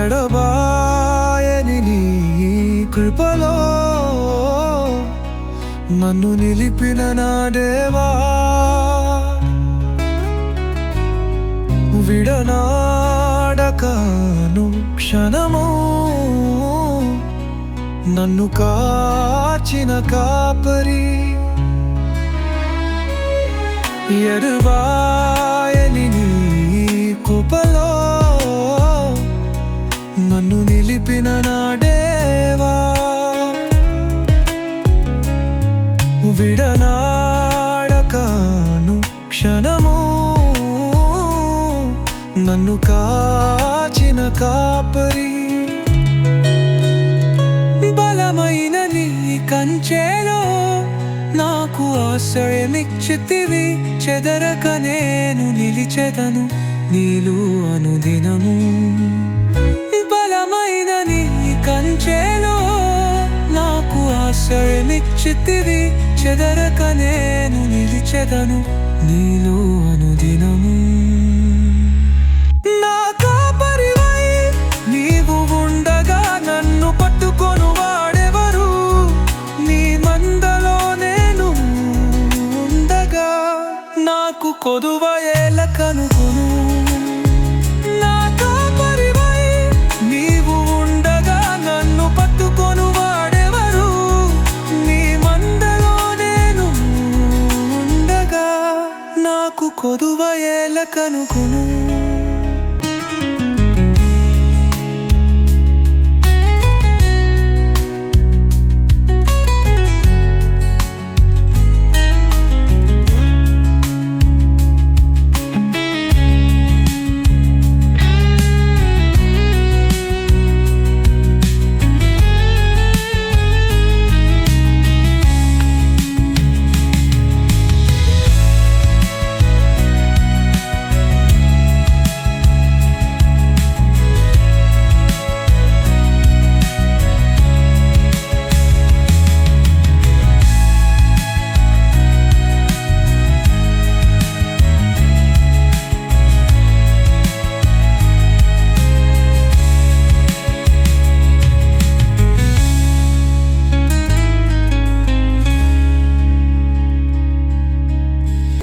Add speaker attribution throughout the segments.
Speaker 1: ఎడబాయని నీ కృపలో నన్ను నిలిపిన నా దేవా, విడనాడకను క్షణము నన్ను కాచిన కాపరి, ఎడబాయని నీ కృపలో నన్ను నిలిపిన నా దేవా, విడనాడకను క్షణము నన్ను కాచిన కాపరి, బలమైన నీ కంచెలో నాకు ఆశ్రయమిచ్చితివి, చెదరక నేను నిలిచెదను నీలో అనుదినము. బలమైన నీ కంచెలో నాకు ఆశ్రయమిచ్చితివి, చెదరక నేను నిలిచెదను నీలో అనుదినము. నా కాపరివై నీవు ఉండగా నన్ను పట్టుకొను వాడెవరు? నీ మందలో నేను ఉండగా నాకు కొదువ ఏల కనుగొను. నా కాపరివై నీవు ఉండగా నన్ను పట్టుకొను వాడెవరు? నీ మందలో నేను ఉండగా నాకు కొదువ ఏల కనుగొను.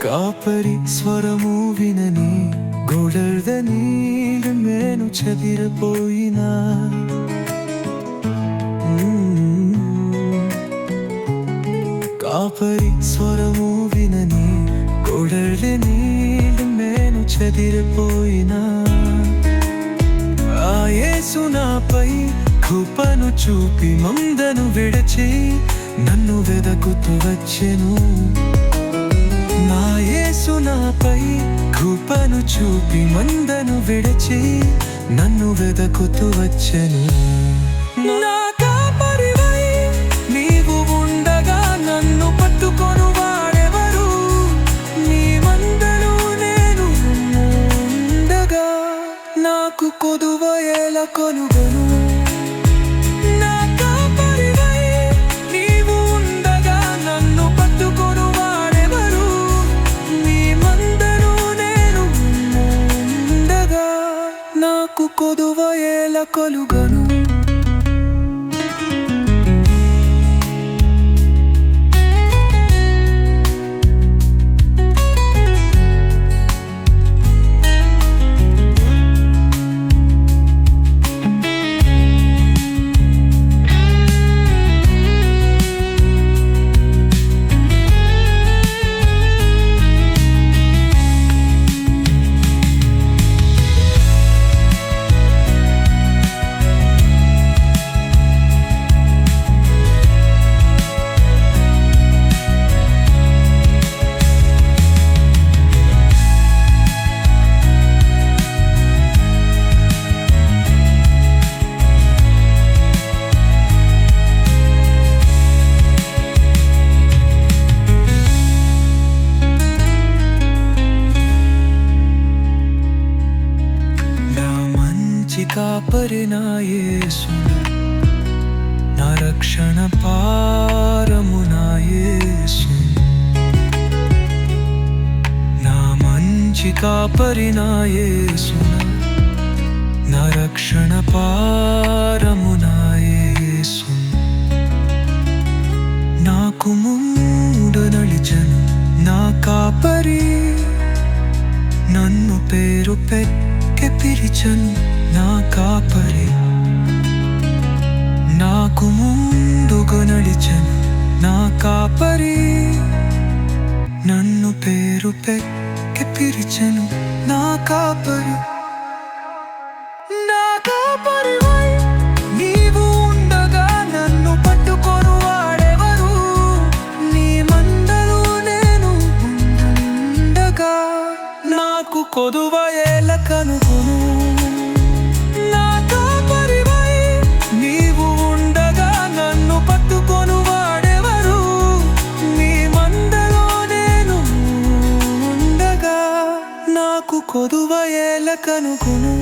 Speaker 1: కాపరి స్వరము వినని గోడర్దని నేను చెదిరపోయినా, కాపరి స్వరము వినని గోడర్దని నేను చెదిరపోయినా, ఆ యేసు నాపై కృపను చూపి మందను విడచి నన్ను వెదకుతూ వచ్చెను. నా యేసు నాపై కృపను చూపి మందను విడచి నన్ను వెదకుతూ వచ్చెను. నా కాపరివై నీవు ఉండగా నన్ను పట్టుకొను వాడెవరు? నీ మందలో నేను ఉండగా నాకు కొదువ ఏల కనుగొను. కొదువ ఏల కలుగను. కాపరి నా యేసు, నా రక్షణ పారము నా యేసు, నా మంచి కాపరి నా యేసు, నా నా రక్షణ పారము నా యేసు నాకు ముందు నడిచెను నా కాపరి నన్ను పేరు పెట్టి పిలిచెను నా కాపరి నాకు ముందుగా నడిచెను నా కాపరి నన్ను పేరు పెట్టి పిలిచెను నా కాపరి నా కాపరివై నీవు ఉండగా నన్ను పట్టుకొను వాడెవరు నీ మందలో నేను ఉండగా నాకు కొదువ ఏల కనుగొను నా కాపరివై నీవు ఉండగా నన్ను పట్టుకొను వాడెవరు నీ మందలో నేను ఉండగా నాకు కొదువ ఏల కనుగొను